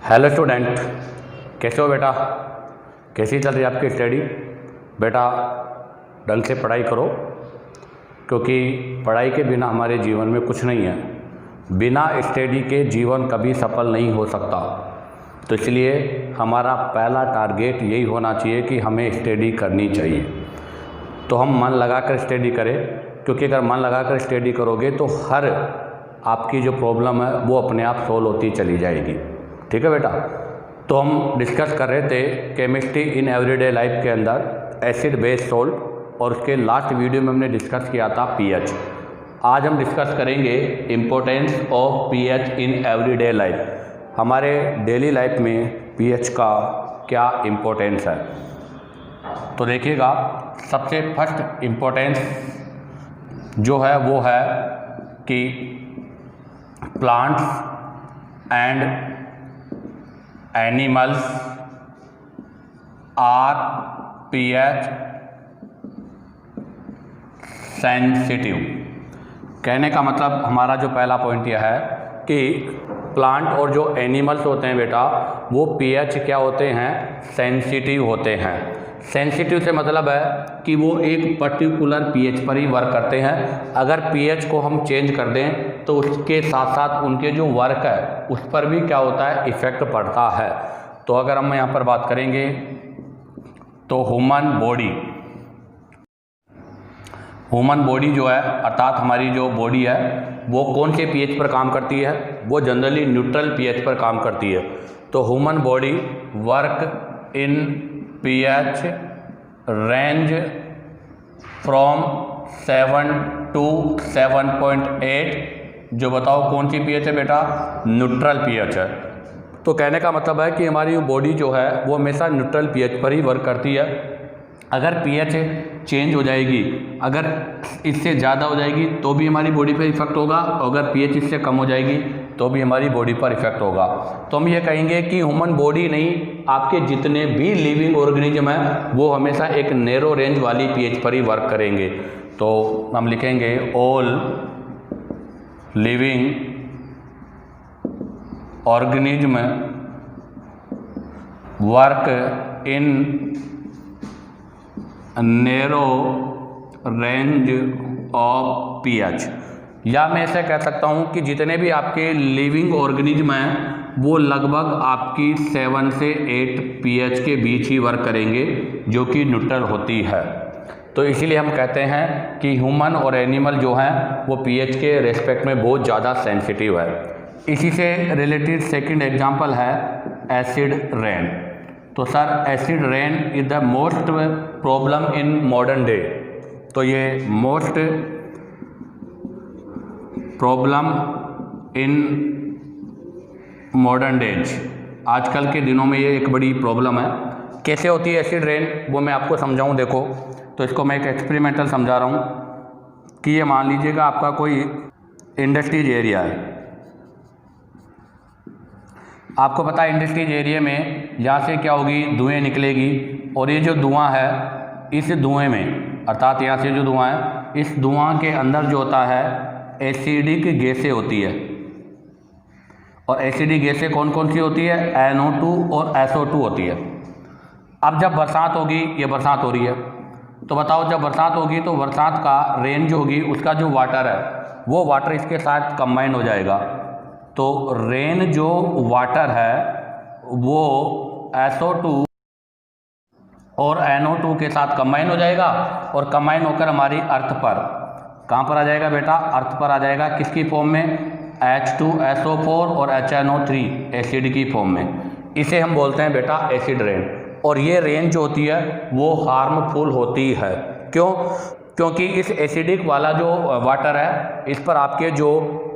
Hello student, कैसे हो बेटा? कैसी चल रही है आपकी स्टडी? बेटा ढंग से पढ़ाई करो, क्योंकि पढ़ाई के बिना हमारे जीवन में कुछ नहीं है। बिना स्टडी के जीवन कभी सफल नहीं हो सकता। तो इसलिए हमारा पहला टारगेट यही होना चाहिए कि हमें स्टडी करनी चाहिए। तो हम मन लगा कर स्टडी करें, क्योंकि अगर मन लगा कर स्टडी करोगे तो हर आपकी जो प्रॉब्लम है वो अपने आप सोल्व होती चली जाएगी। ठीक है बेटा? तो हम डिस्कस कर रहे थे केमिस्ट्री इन एवरीडे लाइफ के अंदर एसिड बेस सोल्ट, और उसके लास्ट वीडियो में हमने डिस्कस किया था पीएच। आज हम डिस्कस करेंगे importance of pH in everyday life. हमारे डेली लाइफ में पीएच का क्या इम्पोर्टेंस है। तो देखिएगा, सबसे फर्स्ट इम्पोर्टेंस जो है वो है कि plants and animals are pH sensitive. कहने का मतलब हमारा जो पहला पॉइंट यह है कि प्लांट और जो एनिमल्स होते हैं बेटा, वो पीएच क्या होते हैं? सेंसिटिव होते हैं। सेंसिटिव से मतलब है कि वो एक पर्टिकुलर पीएच पर ही वर्क करते हैं। अगर पीएच को हम चेंज कर दें तो उसके साथ साथ उनके जो वर्क है उस पर भी क्या होता है? इफ़ेक्ट पड़ता है। तो अगर हम यहाँ पर बात करेंगे तो ह्यूमन बॉडी जो है, अर्थात हमारी जो बॉडी है वो कौन से पीएच पर काम करती है? वो जनरली न्यूट्रल पीएच पर काम करती है। तो human body work in pH range from 7 to 7.8। जो बताओ कौन सी पीएच है बेटा? न्यूट्रल पीएच है। तो कहने का मतलब है कि हमारी बॉडी जो है वो हमेशा न्यूट्रल पीएच पर ही वर्क करती है। अगर पीएच चेंज हो जाएगी, अगर इससे ज़्यादा हो जाएगी तो भी हमारी बॉडी पर इफेक्ट होगा, और अगर पीएच इससे कम हो जाएगी तो भी हमारी बॉडी पर इफेक्ट होगा। तो हम ये कहेंगे कि ह्यूमन बॉडी नहीं, आपके जितने भी लिविंग ऑर्गेनिज्म हैं वो हमेशा एक नैरो रेंज वाली पीएच पर ही वर्क करेंगे। तो हम लिखेंगे all living organism work in narrow range of pH. या मैं ऐसे कह सकता हूँ कि जितने भी आपके लिविंग ऑर्गेनिज्म हैं वो लगभग आपकी 7 से 8 पीएच के बीच ही वर्क करेंगे, जो कि न्यूट्रल होती है। तो इसीलिए हम कहते हैं कि ह्यूमन और एनिमल जो हैं वो पीएच के रेस्पेक्ट में बहुत ज़्यादा सेंसिटिव है। इसी से रिलेटेड सेकंड एग्जांपल है एसिड रेन। तो sir acid rain is the most problem in modern day. तो ये most problem in modern days, आजकल के दिनों में ये एक बड़ी प्रॉब्लम है। कैसे होती है एसिड रेन, वो मैं आपको समझाऊं। देखो, तो इसको मैं एक एक्सपेरिमेंटल समझा रहा हूँ कि ये मान लीजिएगा आपका कोई इंडस्ट्रीज एरिया है। आपको पता है इंडस्ट्रीज एरिया में यहाँ से क्या होगी? धुएँ निकलेगी, और ये जो धुआं है इस धुएँ में, अर्थात यहाँ से जो धुआं है इस धुआं के अंदर जो होता है एसिडिक गैसें होती है। और एसिडिक गैसें कौन कौन सी होती है? NO2 और SO2 होती है। अब जब बरसात होगी, ये बरसात हो रही है, तो बताओ जब बरसात होगी तो बरसात का रेन जो होगी उसका जो वाटर है वो वाटर इसके साथ कंबाइन हो जाएगा। तो रेन जो वाटर है वो SO2 और NO2 के साथ कंबाइन हो जाएगा, और कंबाइन होकर हमारी अर्थ पर कहाँ पर आ जाएगा बेटा? अर्थ पर आ जाएगा। किसकी फॉर्म में? H2SO4 और HNO3 एसिड की फॉर्म में। इसे हम बोलते हैं बेटा एसिड रेन। और ये रेन जो होती है वो हार्मफुल होती है। क्यों? क्योंकि इस एसिडिक वाला जो वाटर है इस पर आपके जो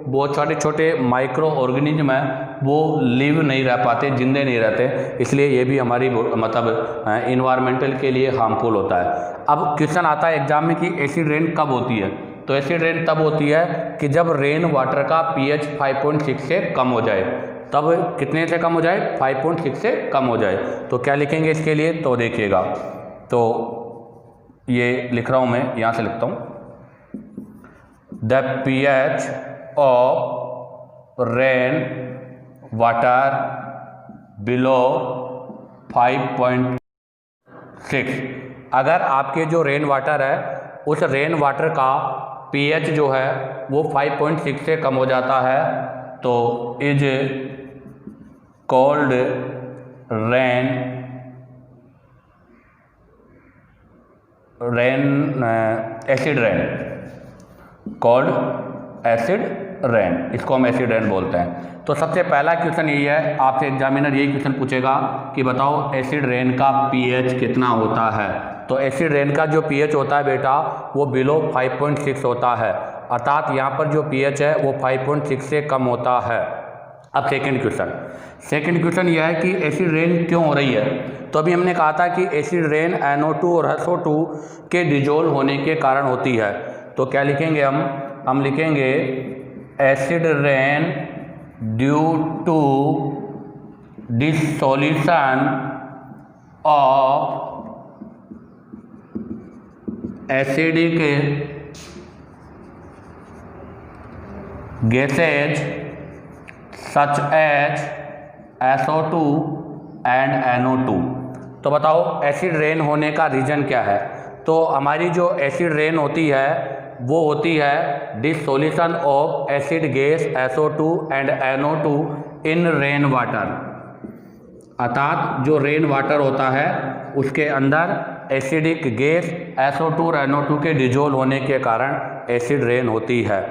बहुत छोटे छोटे माइक्रो ऑर्गेनिज्म हैं वो लिव नहीं रह पाते, जिंदे नहीं रहते। इसलिए ये भी हमारी मतलब इन्वायरमेंटल के लिए हार्मफुल होता है। अब क्वेश्चन आता है एग्जाम में कि एसिड रेन कब होती है? तो एसिड रेन तब होती है कि जब रेन वाटर का पीएच 5.6 से कम हो जाए। तब कितने से कम हो जाए? 5.6 से कम हो जाए। तो क्या लिखेंगे इसके लिए? तो देखिएगा, तो ये लिख रहा हूँ मैं, यहाँ से लिखता हूँ, the pH of rain water below 5.6। अगर आपके जो रेन वाटर है उस रेन वाटर का pH जो है वो 5.6 से कम हो जाता है तो is called acid rain, called acid rain, इसको हम एसिड रेन बोलते हैं। तो सबसे पहला क्वेश्चन यही है, आपसे एग्जामिनर यही क्वेश्चन पूछेगा कि बताओ एसिड रेन का pH कितना होता है। तो एसिड रेन का जो pH होता है बेटा वो बिलो 5.6 होता है, अर्थात यहाँ पर जो pH है वो 5.6 से कम होता है। अब सेकंड क्वेश्चन यह है कि एसिड रेन क्यों हो रही है। तो अभी हमने कहा था कि एसिड रेन NO2 और SO2 के डिजोल्व होने के कारण होती है। तो क्या लिखेंगे हम लिखेंगे acid rain due to dissolution of acidic gases such as SO2 and NO2। तो बताओ एसिड रेन होने का रीज़न क्या है। तो हमारी जो एसिड रेन होती है वो होती है dissolution of acid gas SO2 and NO2 in rain water, अर्थात जो रेन वाटर होता है उसके अंदर एसिडिक गैस SO2 और NO2 के डिजोल्व होने के कारण एसिड रेन होती है।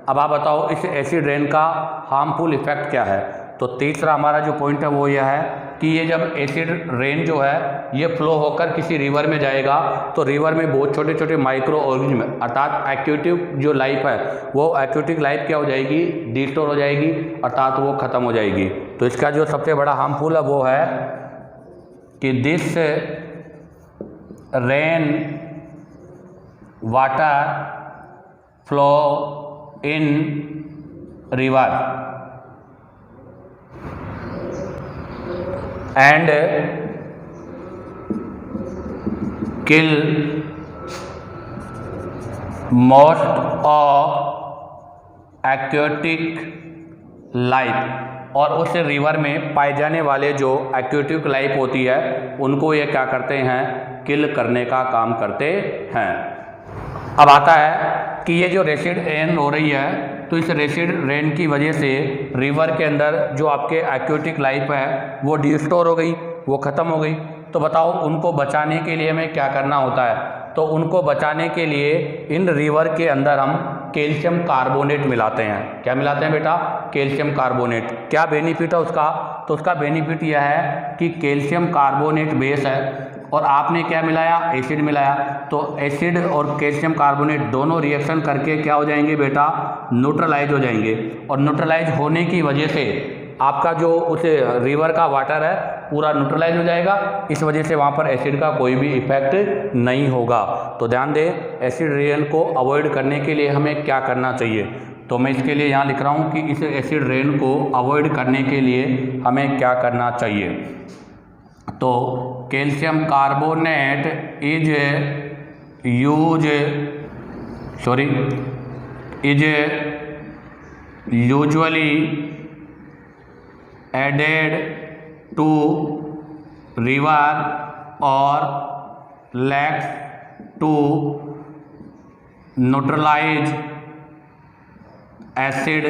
अब आप बताओ इस एसिड रेन का हार्मफुल इफेक्ट क्या है। तो तीसरा हमारा जो पॉइंट है वो यह है कि ये जब एसिड रेन जो है ये फ्लो होकर किसी रिवर में जाएगा तो रिवर में बहुत छोटे छोटे माइक्रो ऑर्गेनिज्म अर्थात एक्वेटिक जो लाइफ है वो एक्वेटिक लाइफ क्या हो जाएगी, डिस्टोर हो जाएगी, अर्थात वो ख़त्म हो जाएगी। तो इसका जो सबसे बड़ा हार्मफुल है वो है कि this rain water flow in river and kill most of aquatic life, और उस रिवर में पाए जाने वाले जो एक्वेटिक लाइफ होती है उनको ये क्या करते हैं, किल करने का काम करते हैं। अब आता है कि ये जो एसिड रेन हो रही है तो इस एसिड रेन की वजह से रिवर के अंदर जो आपके एक्वेटिक लाइफ है वो डिस्टोर हो गई, वो ख़त्म हो गई। तो बताओ उनको बचाने के लिए हमें क्या करना होता है। तो उनको बचाने के लिए इन रिवर के अंदर हम कैल्शियम कार्बोनेट मिलाते हैं। क्या मिलाते हैं बेटा, कैल्शियम कार्बोनेट। क्या बेनिफिट है उसका, तो उसका बेनिफिट यह है कि कैल्शियम कार्बोनेट बेस है और आपने क्या मिलाया, एसिड मिलाया। तो एसिड और कैल्शियम कार्बोनेट दोनों रिएक्शन करके क्या हो जाएंगे बेटा, न्यूट्रलाइज हो जाएंगे, और न्यूट्रलाइज होने की वजह से आपका जो उस रिवर का वाटर है पूरा न्यूट्रलाइज हो जाएगा। इस वजह से वहाँ पर एसिड का कोई भी इफेक्ट नहीं होगा। तो ध्यान दें, एसिड रेन को अवॉइड करने के लिए हमें क्या करना चाहिए। तो मैं इसके लिए यहाँ लिख रहा हूँ कि इस एसिड रेन को अवॉइड करने के लिए हमें क्या करना चाहिए। तो calcium carbonate is usually added to river और lakes to neutralise acid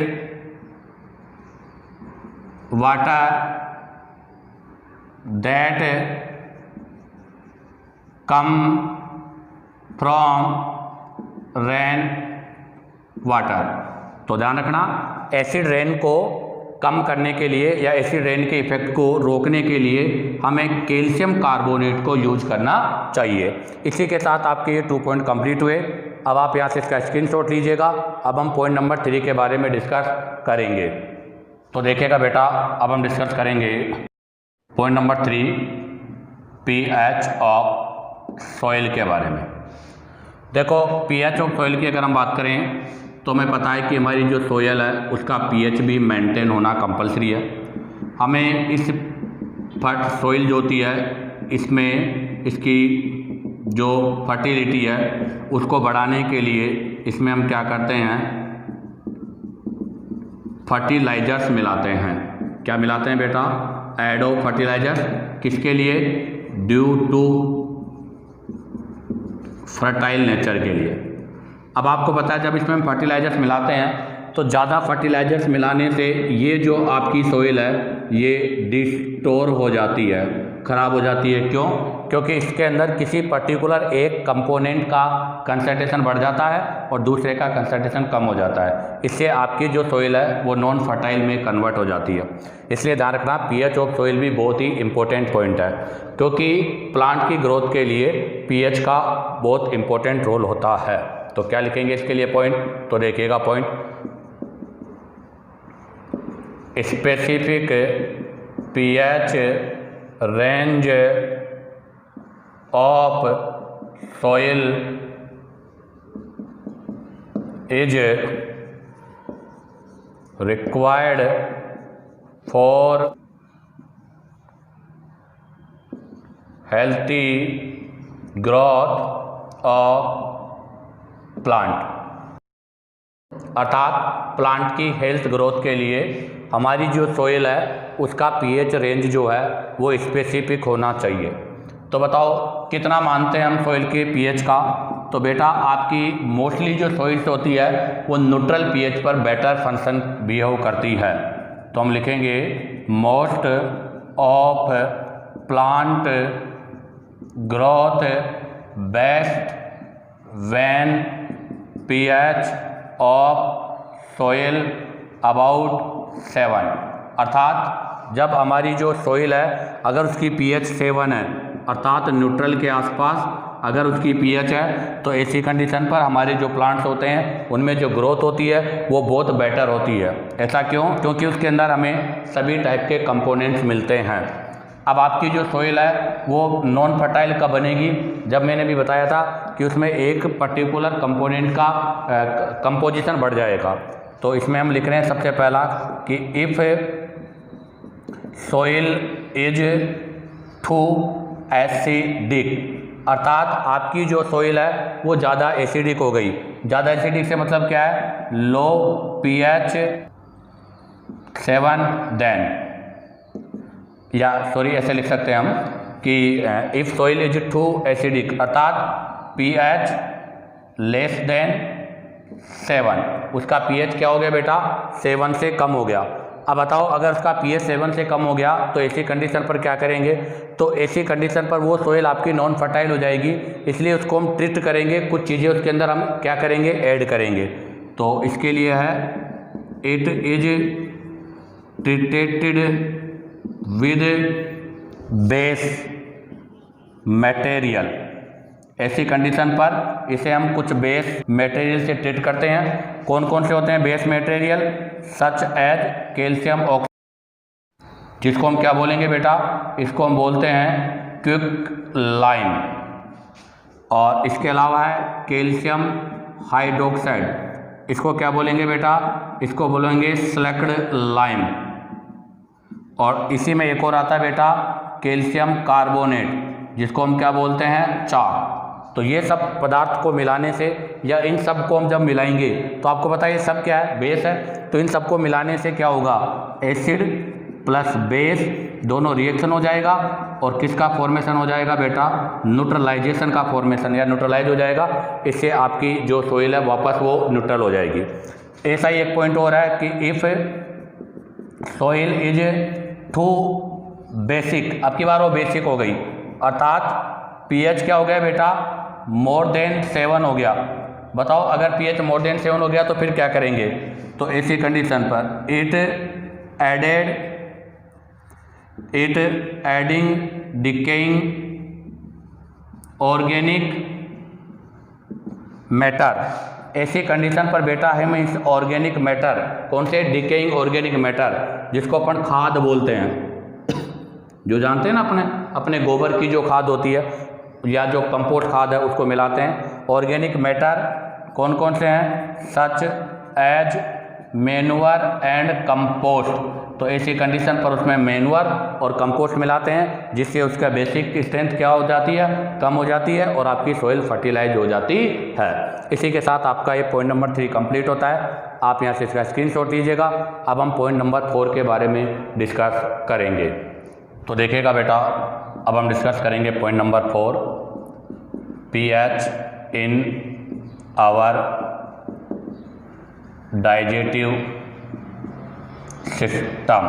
water that come from rain water. तो ध्यान रखना, एसिड रेन को कम करने के लिए या एसिड रेन के इफेक्ट को रोकने के लिए हमें कैल्शियम कार्बोनेट को यूज करना चाहिए। इसी के साथ आपके ये 2 पॉइंट कंप्लीट हुए। अब आप यहाँ से इसका स्क्रीनशॉट लीजिएगा। अब हम पॉइंट नंबर 3 के बारे में डिस्कस करेंगे। तो देखिएगा बेटा, अब हम डिस्कस करेंगे point number 3 pH of soil के बारे में। देखो pH ऑफ सॉइल की अगर हम बात करें तो हमें पता है कि हमारी जो सॉइल है उसका pH भी मेंटेन होना कंपलसरी है। हमें इस सॉइल जो होती है इसमें इसकी जो फर्टिलिटी है उसको बढ़ाने के लिए इसमें हम क्या करते हैं, फर्टिलाइजर्स मिलाते हैं। क्या मिलाते हैं बेटा, एडो फर्टिलाइजर, किसके लिए, ड्यू टू फर्टाइल नेचर के लिए। अब आपको पता है जब इसमें हम फर्टिलाइजर्स मिलाते हैं तो ज़्यादा फर्टिलाइजर्स मिलाने से ये जो आपकी सोइल है ये डिस्टोर हो जाती है, ख़राब हो जाती है। क्यों? क्योंकि इसके अंदर किसी पर्टिकुलर एक कंपोनेंट का कंसंट्रेशन बढ़ जाता है और दूसरे का कंसंट्रेशन कम हो जाता है। इससे आपकी जो सोइल है वो नॉन फर्टाइल में कन्वर्ट हो जाती है। इसलिए ध्यान रखना पीएच ऑफ सोइल भी बहुत ही इंपॉर्टेंट पॉइंट है, क्योंकि प्लांट की ग्रोथ के लिए पीएच का बहुत इंपॉर्टेंट रोल होता है। तो क्या लिखेंगे इसके लिए पॉइंट, तो देखिएगा point, specific pH range of soil is required for healthy growth of plant. अर्थात प्लांट की हेल्थ ग्रोथ के लिए हमारी जो सोइल है उसका पीएच रेंज जो है वो स्पेसिफिक होना चाहिए। तो बताओ कितना मानते हैं हम सोइल के पीएच का, तो बेटा आपकी मोस्टली जो सोइल्स होती है वो न्यूट्रल पीएच पर बेटर फंक्शन बिहेव करती है। तो हम लिखेंगे most of plant growth best when pH of soil about 7। अर्थात जब हमारी जो सोइल है अगर उसकी पीएच 7 है, अर्थात न्यूट्रल के आसपास अगर उसकी पीएच है, तो ऐसी कंडीशन पर हमारे जो प्लांट्स होते हैं उनमें जो ग्रोथ होती है वो बहुत बेटर होती है। ऐसा क्यों? क्योंकि उसके अंदर हमें सभी टाइप के कंपोनेंट्स मिलते हैं। अब आपकी जो सोइल है वो नॉन फर्टाइल कब बनेगी, जब मैंने भी बताया था कि उसमें एक पर्टिकुलर कंपोनेंट का कंपोजिशन बढ़ जाएगा। तो इसमें हम लिख रहे हैं सबसे पहला कि if soil is too acidic, अर्थात आपकी जो सोइल है वो ज़्यादा एसिडिक हो गई। ज़्यादा एसिडिक से मतलब क्या है, लो पीएच 7 देन, या सॉरी ऐसे लिख सकते हैं हम कि if soil is too acidic, अर्थात पीएच लेस देन 7, उसका पीएच क्या हो गया बेटा, 7 से कम हो गया। अब बताओ अगर उसका पीएच 7 से कम हो गया तो ऐसी कंडीशन पर क्या करेंगे, तो ऐसी कंडीशन पर वो सोइल आपकी नॉन फर्टाइल हो जाएगी। इसलिए उसको हम ट्रीट करेंगे, कुछ चीज़ें उसके अंदर हम क्या करेंगे, ऐड करेंगे। तो इसके लिए है it is treated with base material. ऐसी कंडीशन पर इसे हम कुछ बेस मटेरियल से ट्रीट करते हैं। कौन कौन से होते हैं base material, such as calcium oxide, जिसको हम क्या बोलेंगे बेटा, इसको हम बोलते हैं क्विक लाइम। और इसके अलावा है कैल्शियम हाइड्रोक्साइड, इसको क्या बोलेंगे बेटा, इसको बोलेंगे स्लैक्ड लाइम। और इसी में एक और आता है बेटा कैल्शियम कार्बोनेट, जिसको हम क्या बोलते हैं, चाक। तो ये सब पदार्थ को मिलाने से या इन सब को हम जब मिलाएंगे तो आपको पता है ये सब क्या है, बेस है। तो इन सबको मिलाने से क्या होगा, एसिड प्लस बेस दोनों रिएक्शन हो जाएगा और किसका फॉर्मेशन हो जाएगा बेटा, न्यूट्रलाइजेशन का फॉर्मेशन या न्यूट्रलाइज हो जाएगा। इससे आपकी जो सोइल है वापस वो न्यूट्रल हो जाएगी। ऐसा ही एक पॉइंट हो रहा है कि if soil is too basic, अब की बार वो बेसिक हो गई, अर्थात पीएच क्या हो गया बेटा, मोर देन 7 हो गया। बताओ अगर पीएच मोर देन 7 हो गया तो फिर क्या करेंगे, तो ऐसी कंडीशन पर it adding decaying organic matter. ऐसी कंडीशन पर बेटा हम इस ऑर्गेनिक मैटर, कौन से, डिकेइंग ऑर्गेनिक मैटर, जिसको अपन खाद बोलते हैं, जो जानते हैं ना अपने गोबर की जो खाद होती है या जो कंपोस्ट खाद है उसको मिलाते हैं। ऑर्गेनिक मैटर कौन कौन से हैं, such as manure and compost. तो ऐसी कंडीशन पर उसमें मैन्योर और कंपोस्ट मिलाते हैं, जिससे उसका बेसिक स्ट्रेंथ क्या हो जाती है, कम हो जाती है और आपकी सोइल फर्टिलाइज हो जाती है। इसी के साथ आपका ये पॉइंट नंबर 3 कंप्लीट होता है। आप यहाँ से इसका स्क्रीनशॉट लीजिएगा। अब हम पॉइंट नंबर 4 के बारे में डिस्कस करेंगे। तो देखिएगा बेटा, अब हम डिस्कस करेंगे point number 4, pH in our digestive system.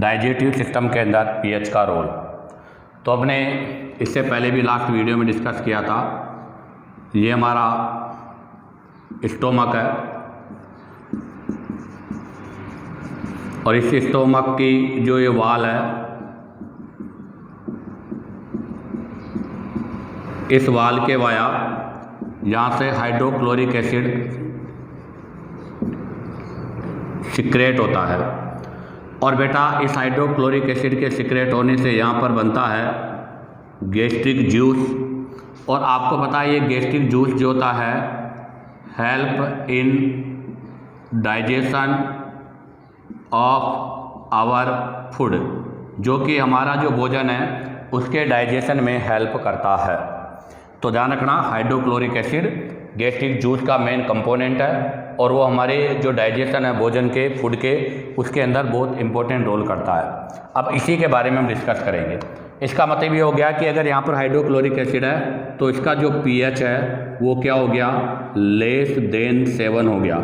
Digestive system के अंदर पीएच का रोल तो हमने इससे पहले भी लास्ट वीडियो में डिस्कस किया था। ये हमारा स्टोमक है और इस स्टोमक की जो ये वाल है, इस वाल के वाया यहाँ से हाइड्रोक्लोरिक एसिड सिक्रेट होता है और बेटा इस हाइड्रोक्लोरिक एसिड के सिक्रेट होने से यहाँ पर बनता है गैस्ट्रिक जूस। और आपको पता है ये गैस्ट्रिक जूस जो होता है help in digestion of our food, जो कि हमारा जो भोजन है उसके डाइजेशन में हेल्प करता है। तो ध्यान रखना, हाइड्रोक्लोरिक एसिड गैस्ट्रिक जूस का मेन कंपोनेंट है और वो हमारे जो डाइजेशन है भोजन के, फूड के, उसके अंदर बहुत इंपॉर्टेंट रोल करता है। अब इसी के बारे में हम डिस्कस करेंगे। इसका मतलब ये हो गया कि अगर यहाँ पर हाइड्रोक्लोरिक एसिड है तो इसका जो पीएच है वो क्या हो गया, लेस देन 7 हो गया।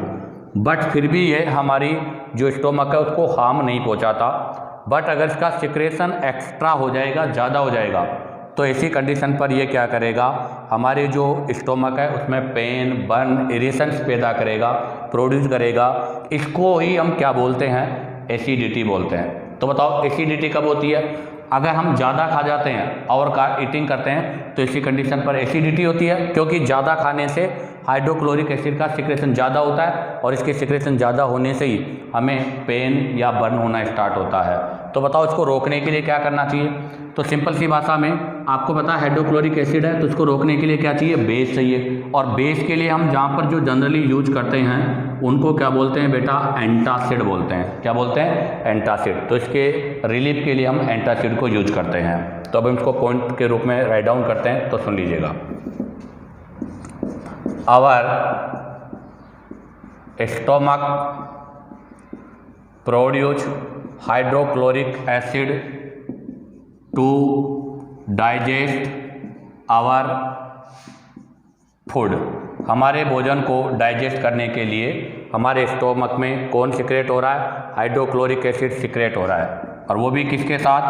बट फिर भी ये हमारी जो स्टोमक है उसको हार्म नहीं पहुँचाता। बट अगर इसका सिक्रेशन एक्स्ट्रा हो जाएगा, ज़्यादा हो जाएगा, तो ऐसी कंडीशन पर ये क्या करेगा, हमारे जो स्टोमक है उसमें पेन, बर्न, इरिटेशंस पैदा करेगा, प्रोड्यूस करेगा। इसको ही हम क्या बोलते हैं, एसिडिटी बोलते हैं। तो बताओ एसिडिटी कब होती है, अगर हम ज़्यादा खा जाते हैं और ईटिंग करते हैं तो इसी कंडीशन पर एसिडिटी होती है, क्योंकि ज़्यादा खाने से हाइड्रोक्लोरिक एसिड का सिक्रेशन ज़्यादा होता है और इसके सिक्रेशन ज़्यादा होने से ही हमें पेन या बर्न होना स्टार्ट होता है। तो बताओ इसको रोकने के लिए क्या करना चाहिए। तो सिंपल सी भाषा में आपको पता है हाइड्रोक्लोरिक एसिड है तो इसको रोकने के लिए क्या चाहिए, बेस चाहिए। और बेस के लिए हम जहाँ पर जो जनरली यूज करते हैं उनको क्या बोलते हैं बेटा, एंटासिड बोलते हैं। क्या बोलते हैं, एंटासिड। तो इसके रिलीफ के लिए हम एंटासिड को यूज करते हैं। तो अब हम इसको पॉइंट के रूप में राइट डाउन करते हैं, तो सुन लीजिएगा। Our stomach produce hydrochloric acid to digest our food. हमारे भोजन को डाइजेस्ट करने के लिए हमारे स्टोमक में कौन सिक्रेट हो रहा है, हाइड्रोक्लोरिक एसिड सिक्रेट हो रहा है। और वो भी किसके साथ,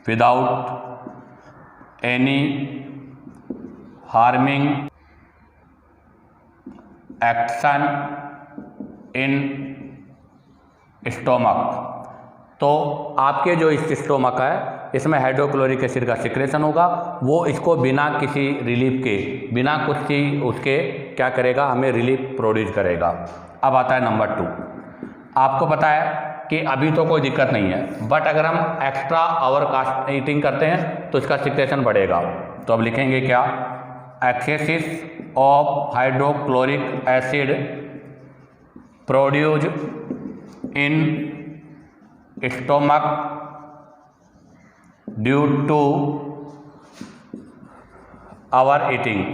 without any harming action in stomach. तो आपके जो इस स्टोमक है इसमें हाइड्रोक्लोरिक एसिड का सिक्रेशन होगा, वो इसको बिना किसी रिलीफ के, बिना कुछ चीज उसके क्या करेगा, हमें रिलीफ प्रोड्यूस करेगा। अब आता है नंबर 2। आपको पता है कि अभी तो कोई दिक्कत नहीं है, बट अगर हम एक्स्ट्रा आवर कास्ट ईटिंग करते हैं तो इसका सिक्रेशन बढ़ेगा। तो अब लिखेंगे क्या, excess of hydrochloric acid produce in stomach due to our eating.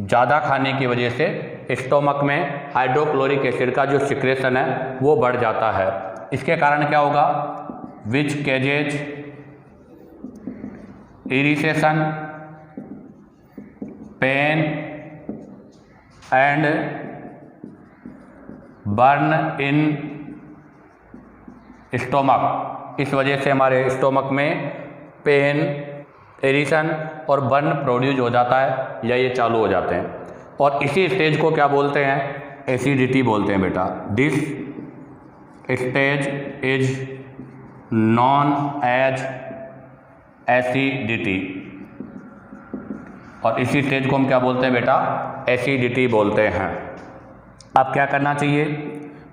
ज़्यादा खाने की वजह से स्टोमक में हाइड्रोक्लोरिक एसिड का जो सिक्रेशन है वो बढ़ जाता है। इसके कारण क्या होगा, which causes irritation, pain and burn in stomach. इस वजह से हमारे स्टोमक में पेन, इरिटेशन और बर्न प्रोड्यूस हो जाता है या ये चालू हो जाते हैं। और इसी स्टेज को क्या बोलते हैं, एसिडिटी बोलते हैं बेटा। This stage is known as acidity. और इसी स्टेज को हम क्या बोलते हैं बेटा, एसिडिटी बोलते हैं। अब क्या करना चाहिए,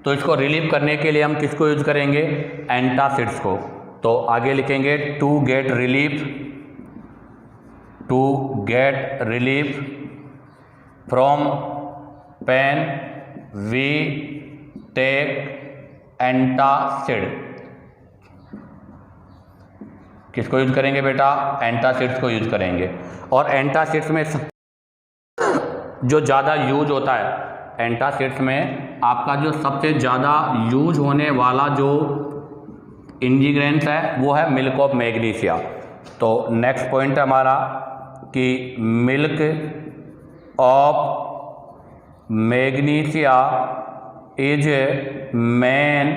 तो इसको रिलीव करने के लिए हम किसको यूज करेंगे, एंटासिड्स को। तो आगे लिखेंगे to get relief from pain we take antacid. किसको यूज करेंगे बेटा? एंटासिड्स को यूज करेंगे। और एंटासिड्स में जो ज़्यादा यूज होता है, एंटासिड्स में आपका जो सबसे ज़्यादा यूज होने वाला जो इंग्रेडिएंट्स है वो है मिल्क ऑफ मैग्नीशिया। तो नेक्स्ट पॉइंट है हमारा कि milk of magnesia is main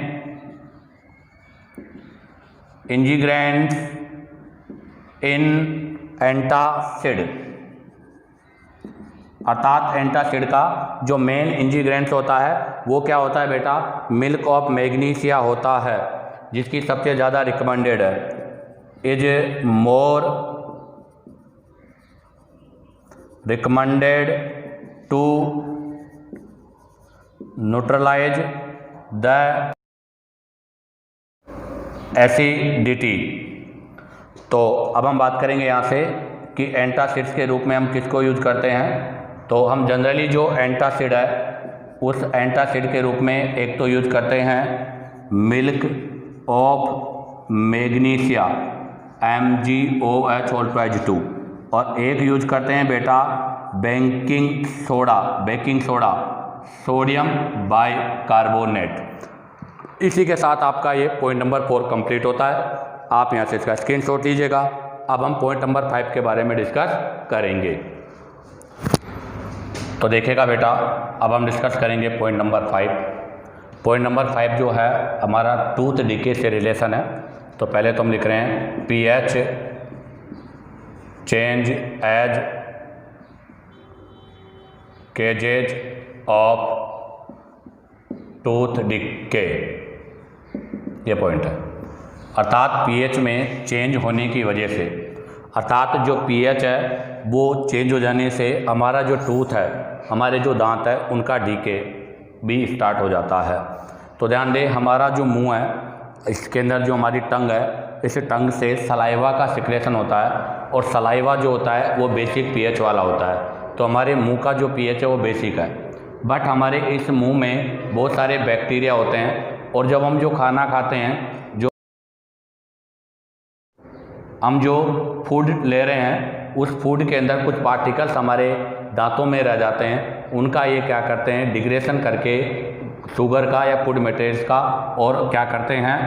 ingredient in antacid. अर्थात एंटासिड का जो मेन इंग्रेडिएंट्स होता है वो क्या होता है बेटा? मिल्क ऑफ मैग्नीशिया होता है, जिसकी सबसे ज़्यादा रिकमेंडेड है। Is more recommended to neutralise the acidity. तो अब हम बात करेंगे यहाँ से कि एंटासिड्स के रूप में हम किसको यूज करते हैं। तो हम जनरली जो एंटासिड है उस एंटासिड के रूप में एक तो यूज करते हैं मिल्क ऑफ मैग्नीशिया MgOH2, और एक यूज करते हैं बेटा बेकिंग सोडा सोडियम बाइकार्बोनेट। इसी के साथ आपका ये पॉइंट नंबर 4 कंप्लीट होता है। आप यहाँ से इसका स्क्रीनशॉट लीजिएगा। अब हम पॉइंट नंबर 5 के बारे में डिस्कस करेंगे। तो देखिएगा बेटा, अब हम डिस्कस करेंगे पॉइंट नंबर 5। पॉइंट नंबर 5 जो है हमारा टूथ डीके से रिलेशन है। तो पहले तो हम लिख रहे हैं pH change as causes of tooth decay, ये पॉइंट है। अर्थात pH में चेंज होने की वजह से, अर्थात जो pH है वो चेंज हो जाने से हमारा जो टूथ है, हमारे जो दांत है, उनका डीके भी स्टार्ट हो जाता है। तो ध्यान दें, हमारा जो मुंह है, इसके अंदर जो हमारी टंग है, इस टंग से सलाइवा का सिक्रेशन होता है, और सलाइवा जो होता है वो बेसिक pH वाला होता है। तो हमारे मुंह का जो pH है वो बेसिक है, बट हमारे इस मुंह में बहुत सारे बैक्टीरिया होते हैं, और जब हम जो खाना खाते हैं, हम जो फूड ले रहे हैं, उस फूड के अंदर कुछ पार्टिकल्स हमारे दांतों में रह जाते हैं। उनका ये क्या करते हैं, डिग्रेशन करके शुगर का या फूड मटेरियल्स का, और क्या करते हैं,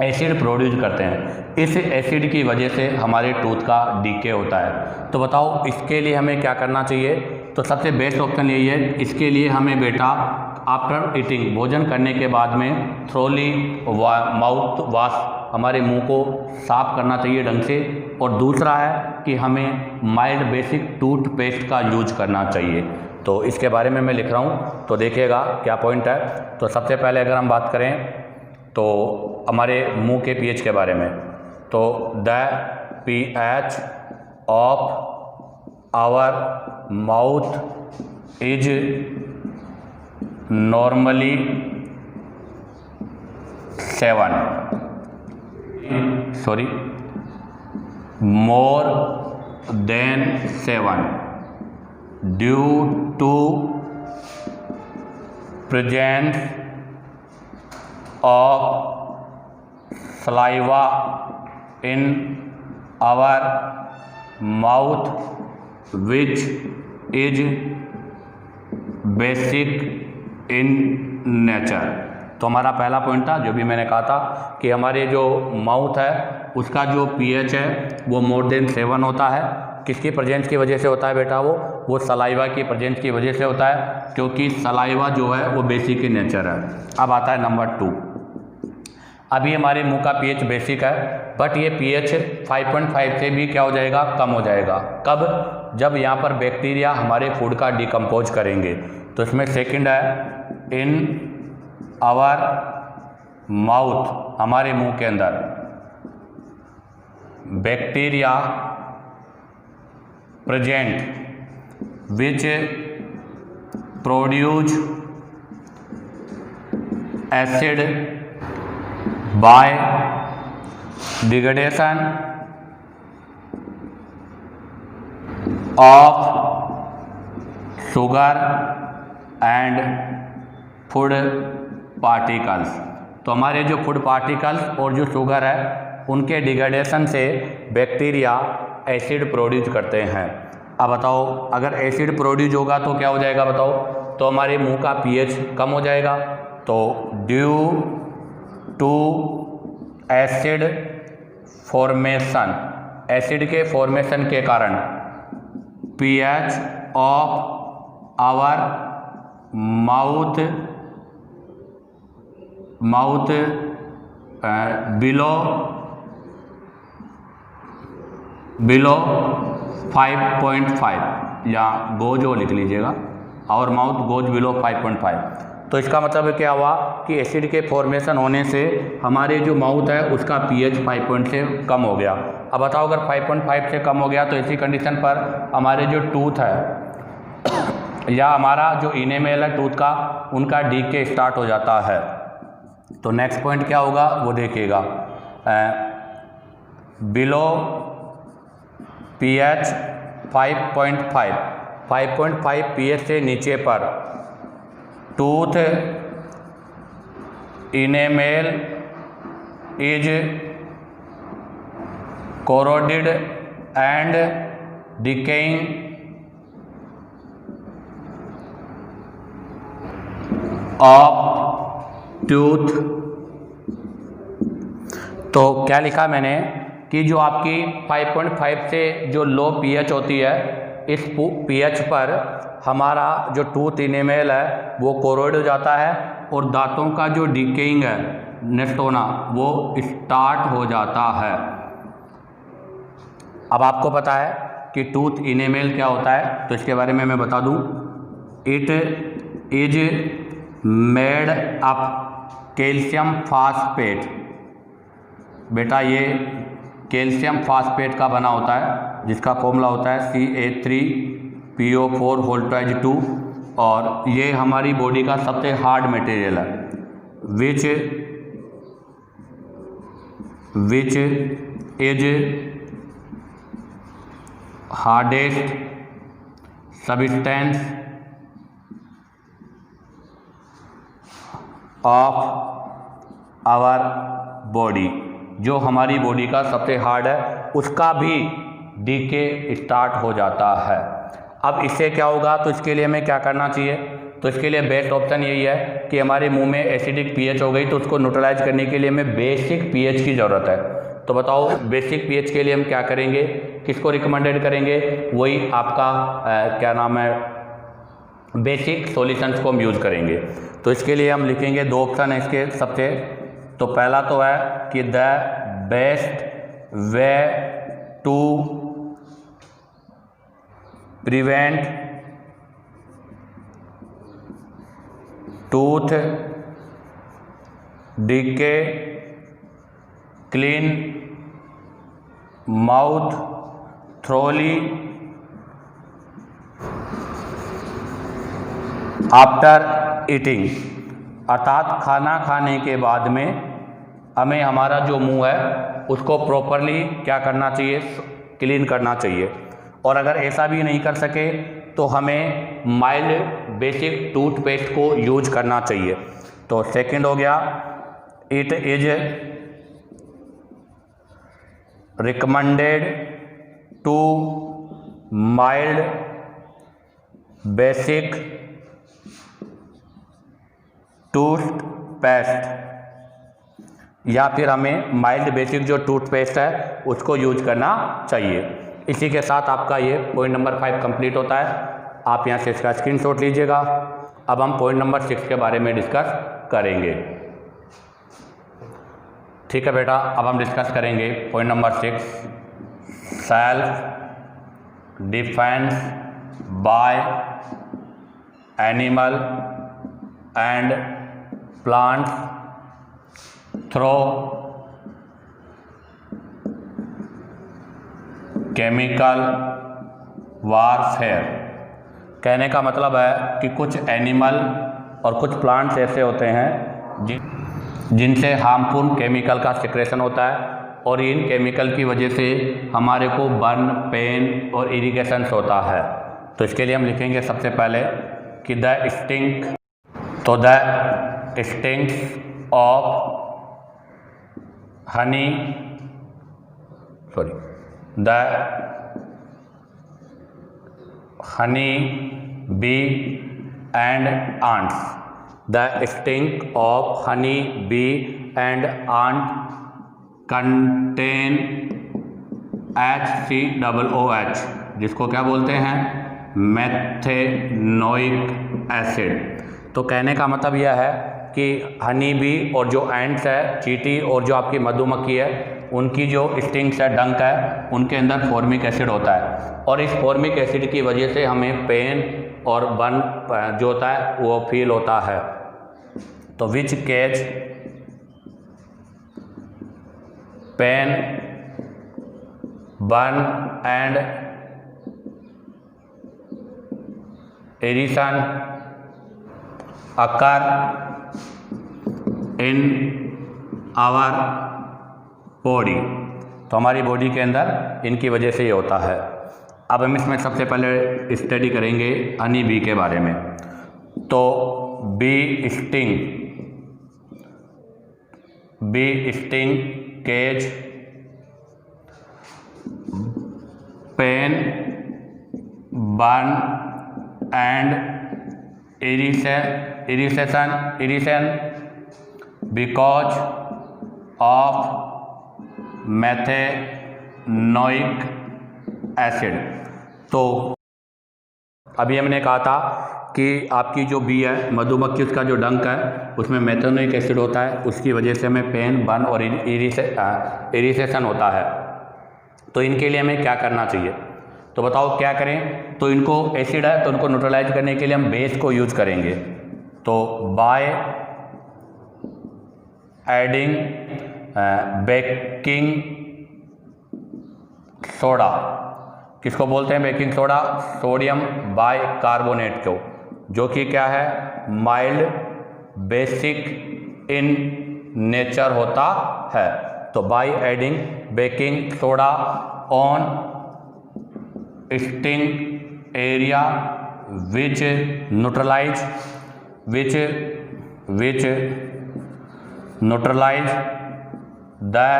एसिड प्रोड्यूस करते हैं। इस एसिड की वजह से हमारे टूथ का डीके होता है। तो बताओ इसके लिए हमें क्या करना चाहिए। तो सबसे बेस्ट ऑप्शन यही है, इसके लिए हमें बेटा आफ्टर ईटिंग, भोजन करने के बाद में थ्रोली माउथ वॉश, हमारे मुंह को साफ करना चाहिए ढंग से। और दूसरा है कि हमें माइल्ड बेसिक टूथपेस्ट का यूज करना चाहिए। तो इसके बारे में मैं लिख रहा हूँ, तो देखिएगा क्या पॉइंट है। तो सबसे पहले अगर हम बात करें तो हमारे मुंह के pH के बारे में, तो the pH of our mouth is normally more than 7 due to presence of saliva in our mouth, which is basic in nature। तो हमारा पहला पॉइंट था, जो भी मैंने कहा था कि हमारे जो माउथ है उसका जो pH है वो मोर देन 7 होता है। किसकी प्रेजेंस की वजह से होता है बेटा? वो सलाइवा की प्रेजेंस की वजह से होता है, क्योंकि सलाइवा जो है वो बेसिक इन नेचर है। अब आता है नंबर 2। अभी हमारे मुंह का pH बेसिक है, बट ये pH 5.5 से भी क्या हो जाएगा, कम हो जाएगा। कब? जब यहाँ पर बैक्टीरिया हमारे फूड का डिकम्पोज करेंगे। तो इसमें सेकंड है, इन आवर माउथ, हमारे मुंह के अंदर bacteria present which produce acid by degradation of sugar and food particles. तो हमारे जो फूड पार्टिकल्स और जो शुगर है उनके डिग्रेडेशन से बैक्टीरिया एसिड प्रोड्यूस करते हैं। अब बताओ, अगर एसिड प्रोड्यूस होगा तो क्या हो जाएगा बताओ? तो हमारे मुंह का पीएच कम हो जाएगा। तो due to acid formation, acid के फॉर्मेशन के कारण pH of our mouth below 5.5 या गोजो लिख लीजिएगा, और माउथ गोज बिलो 5.5। तो इसका मतलब क्या हुआ कि एसिड के फॉर्मेशन होने से हमारे जो माउथ है उसका पीएच 5 से कम हो गया। अब बताओ, अगर 5.5 से कम हो गया तो ऐसी कंडीशन पर हमारे जो टूथ है या हमारा जो इनेमेल है टूथ का, उनका डीके स्टार्ट हो जाता है। तो नेक्स्ट पॉइंट क्या होगा वो देखिएगा, बिलो पीएच 5.5 पीएच से नीचे पर tooth enamel is corroded and decaying of tooth. तो क्या लिखा मैंने कि जो आपकी 5.5 से जो लो पीएच होती है, इस पीएच पर हमारा जो टूथ इनेमेल है वो कोरोड हो जाता है और दांतों का जो डिकेइंग है, नष्ट होना, वो स्टार्ट हो जाता है। अब आपको पता है कि टूथ इनेमेल क्या होता है, तो इसके बारे में मैं बता दूं। It is made up calcium phosphate. बेटा ये कैल्शियम फास्फेट का बना होता है, जिसका फॉर्मूला होता है CA3PO4 2, और ये हमारी बॉडी का सबसे हार्ड मटेरियल है, which is hardest substance of our body. जो हमारी बॉडी का सबसे हार्ड है उसका भी डीके स्टार्ट हो जाता है। अब इससे क्या होगा, तो इसके लिए हमें क्या करना चाहिए? तो इसके लिए बेस्ट ऑप्शन यही है कि हमारे मुंह में एसिडिक पीएच हो गई तो उसको न्यूट्रलाइज करने के लिए हमें बेसिक पीएच की ज़रूरत है। तो बताओ, बेसिक पीएच के लिए हम क्या करेंगे, किसको रिकमेंडेड करेंगे? वही आपका क्या नाम है, बेसिक सॉल्यूशंस को हम यूज़ करेंगे। तो इसके लिए हम लिखेंगे, दो ऑप्शन है इसके सबसे। तो पहला तो है कि the best way to prevent tooth decay, clean mouth thoroughly after eating, अर्थात खाना खाने के बाद में हमें हमारा जो मुंह है उसको प्रॉपरली क्या करना चाहिए, क्लीन करना चाहिए। और अगर ऐसा भी नहीं कर सके तो हमें माइल्ड बेसिक टूथपेस्ट को यूज करना चाहिए। तो सेकंड हो गया, it is recommended to mild basic toothpaste, या फिर हमें माइल्ड बेसिक जो टूथपेस्ट है उसको यूज करना चाहिए। इसी के साथ आपका ये पॉइंट नंबर 5 कंप्लीट होता है। आप यहाँ से इसका स्क्रीनशॉट लीजिएगा। अब हम पॉइंट नंबर 6 के बारे में डिस्कस करेंगे। ठीक है बेटा, अब हम डिस्कस करेंगे point number 6, self defence by animal and plants through chemical warfare. कहने का मतलब है कि कुछ एनिमल और कुछ प्लांट्स ऐसे होते हैं जिनसे हार्मफुल केमिकल का सिक्रेशन होता है, और इन केमिकल की वजह से हमारे को बर्न, पेन और इरिटेशंस होता है। तो इसके लिए हम लिखेंगे सबसे पहले कि द स्टिंक, तो the stings of honey the honey bee and ants. The sting of honey bee and ant contain HCOOH, जिसको क्या बोलते हैं, मेथेनोइक एसिड। तो कहने का मतलब यह है कि हनी बी और जो एंट्स है, चींटी और जो आपकी मधुमक्खी है, उनकी जो स्टिंग्स है, डंक है, उनके अंदर फॉर्मिक एसिड होता है और इस फॉर्मिक एसिड की वजह से हमें पेन और बर्न जो होता है वो फील होता है। तो which cause pain burn and irritation occur in our body. तो हमारी बॉडी के अंदर इनकी वजह से ये होता है। अब हम इसमें सबसे पहले स्टडी करेंगे हनी बी के बारे में। तो bee sting causes pain burn and irritation because of methanoic acid. तो अभी हमने कहा था कि आपकी जो बी है, मधुमक्खी, उसका जो डंक है उसमें मेथेनोइक एसिड होता है, उसकी वजह से हमें पेन बर्न और इरिटेशन होता है। तो इनके लिए हमें क्या करना चाहिए, तो बताओ क्या करें। तो इनको एसिड है तो उनको न्यूट्रलाइज करने के लिए हम बेस को यूज करेंगे। तो बाय एडिंग बेकिंग सोडा, किसको बोलते हैं baking soda, sodium by carbonate को, जो कि क्या है, माइल्ड बेसिक इन नेचर होता है। तो by adding baking soda on sting area which neutralize the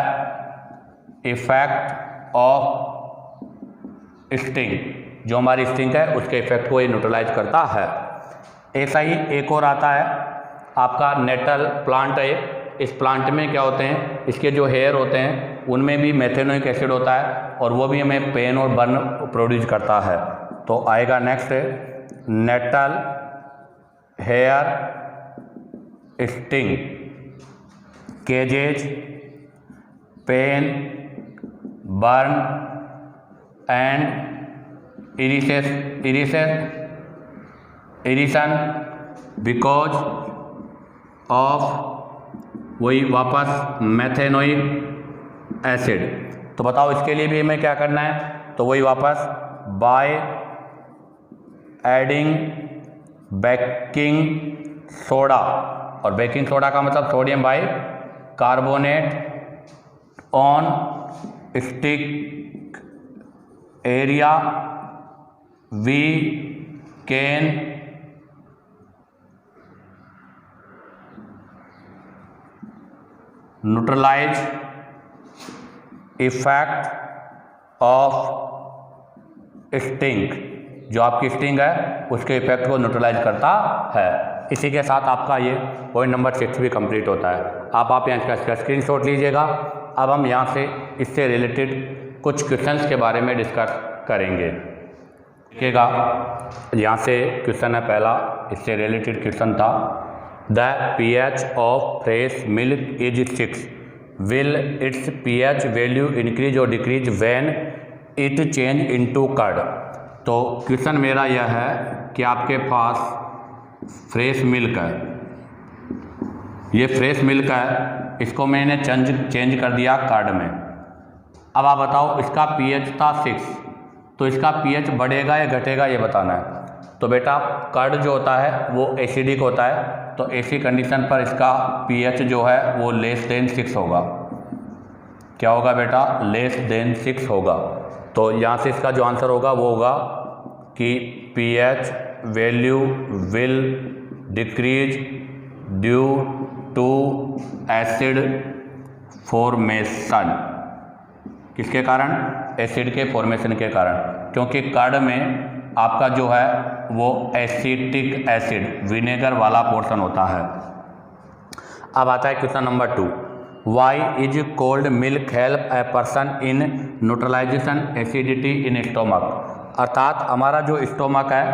effect of sting, जो हमारी स्टिंग है उसके इफेक्ट को ये न्यूट्रलाइज करता है। ऐसा ही एक और आता है आपका नेटल प्लांट है। इस प्लांट में क्या होते हैं, इसके जो हेयर होते हैं उनमें भी मेथेनोइक एसिड होता है और वो भी हमें पेन और बर्न प्रोड्यूस करता है। तो आएगा next nettle hair sting causes pain burn and irritation because of वही वापस मेथेनोइक एसिड। तो बताओ इसके लिए भी हमें क्या करना है, तो वही वापस बाय एडिंग बेकिंग सोडा, और बेकिंग सोडा का मतलब sodium bicarbonate on stick area we can neutralise effect of sting, जो आपकी स्टिंग है उसके इफेक्ट को न्यूट्रलाइज करता है। इसी के साथ आपका ये पॉइंट नंबर 6 भी कंप्लीट होता है। आप यहाँ इसका स्क्रीनशॉट लीजिएगा। अब हम यहाँ से इससे रिलेटेड कुछ क्वेश्चंस के बारे में डिस्कस करेंगे। देखिएगा यहाँ से क्वेश्चन है पहला, इससे रिलेटेड क्वेश्चन था the pH of fresh milk is 6, will its pH value increase और decrease when it change into curd. तो क्वेश्चन मेरा यह है कि आपके पास फ्रेश मिल्क है, ये फ्रेश मिल्क है, इसको मैंने चेंज कर दिया कर्ड में। अब आप बताओ इसका pH था 6, तो इसका pH बढ़ेगा या घटेगा ये बताना है। तो बेटा कर्ड जो होता है वो एसिडिक होता है, तो ऐसी कंडीशन पर इसका pH जो है वो लेस देन 6 होगा। क्या होगा बेटा, लेस देन 6 होगा। तो यहाँ से इसका जो आंसर होगा वो होगा कि pH value will decrease due to acid formation. किसके कारण? एसिड के फॉर्मेशन के कारण, क्योंकि कर्ड में आपका जो है वो एसिटिक एसिड विनेगर वाला पोर्शन होता है। अब आता है question number 2, why is cold milk help a person in neutralisation acidity in stomach. अर्थात हमारा जो स्टोमक है,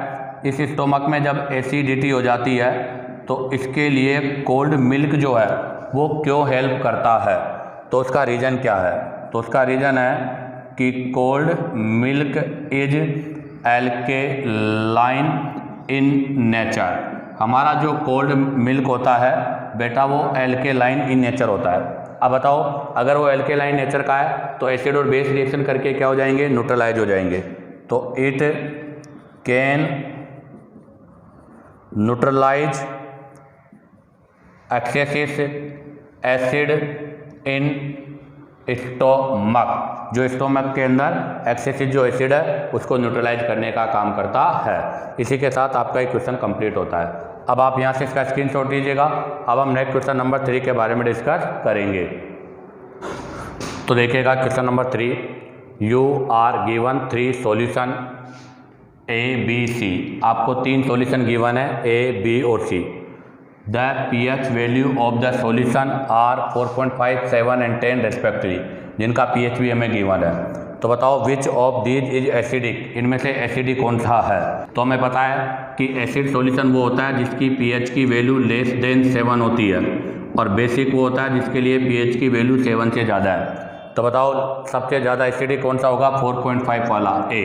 इस स्टोमक में जब एसिडिटी हो जाती है तो इसके लिए कोल्ड मिल्क जो है वो क्यों हेल्प करता है? तो उसका रीज़न क्या है? तो उसका रीज़न है कि cold milk is alkaline in nature. हमारा जो कोल्ड मिल्क होता है बेटा वो एल्केलाइन इन नेचर होता है। अब बताओ, अगर वो एल्केलाइन नेचर का है तो एसिड और बेस रिएक्शन करके क्या हो जाएंगे? न्यूट्रलाइज हो जाएंगे। तो it can neutralise excessive acid in stomach. जो स्टोमक के अंदर एक्सेसिव जो एसिड है उसको न्यूट्रलाइज करने का काम करता है। इसी के साथ आपका एक क्वेश्चन कंप्लीट होता है। अब आप यहाँ से इसका स्क्रीनशॉट लीजिएगा। अब हम नेक्स्ट क्वेश्चन नंबर 3 के बारे में डिस्कस करेंगे। तो देखिएगा question number 3, you are given 3 solution A B C. आपको 3 सॉल्यूशन गिवन है ए बी और C. The pH value of the solution are 4.5, 7 and 10 respectively, जिनका pH भी हमें गिवन है। तो बताओ which of these is acidic. इनमें से एसिडिक कौन सा है? तो हमें पता है कि एसिड सॉल्यूशन वो होता है जिसकी pH की वैल्यू लेस देन 7 होती है, और बेसिक वो होता है जिसके लिए pH की वैल्यू 7 से ज़्यादा है। तो बताओ सबसे ज़्यादा एसिडिक कौन सा होगा? 4.5 वाला ए,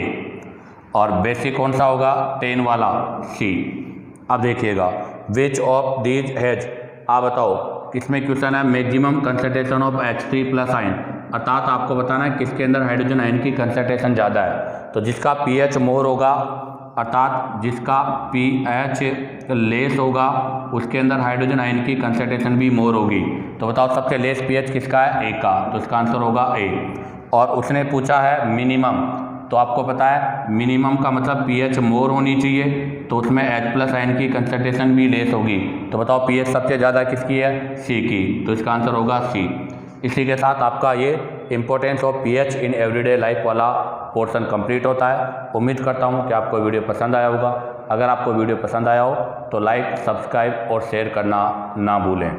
और बेसिक कौन सा होगा? 10 वाला सी। अब देखिएगा विच ऑफ दीज हैज, आप बताओ किसमें क्वेश्चन है maximum concentration of H3 plus ion. अर्थात आपको बताना है किसके अंदर हाइड्रोजन आयन की कंसंट्रेशन ज़्यादा है। तो जिसका pH मोर होगा, अर्थात जिसका pH लेस होगा उसके अंदर हाइड्रोजन आयन की कंसंट्रेशन भी मोर होगी। तो बताओ सबसे लेस pH किसका है? ए का। तो इसका आंसर होगा ए। और उसने पूछा है मिनिमम, तो आपको पता है मिनिमम का मतलब pH मोर होनी चाहिए, तो उसमें H प्लस आयन की कंसंट्रेशन भी लेस होगी। तो बताओ pH सबसे ज़्यादा किसकी है? सी की। तो इसका आंसर होगा सी। इसी के साथ आपका ये importance of pH in everyday life वाला पोर्शन कंप्लीट होता है। उम्मीद करता हूँ कि आपको वीडियो पसंद आया होगा। अगर आपको वीडियो पसंद आया हो तो लाइक, सब्सक्राइब और शेयर करना ना भूलें।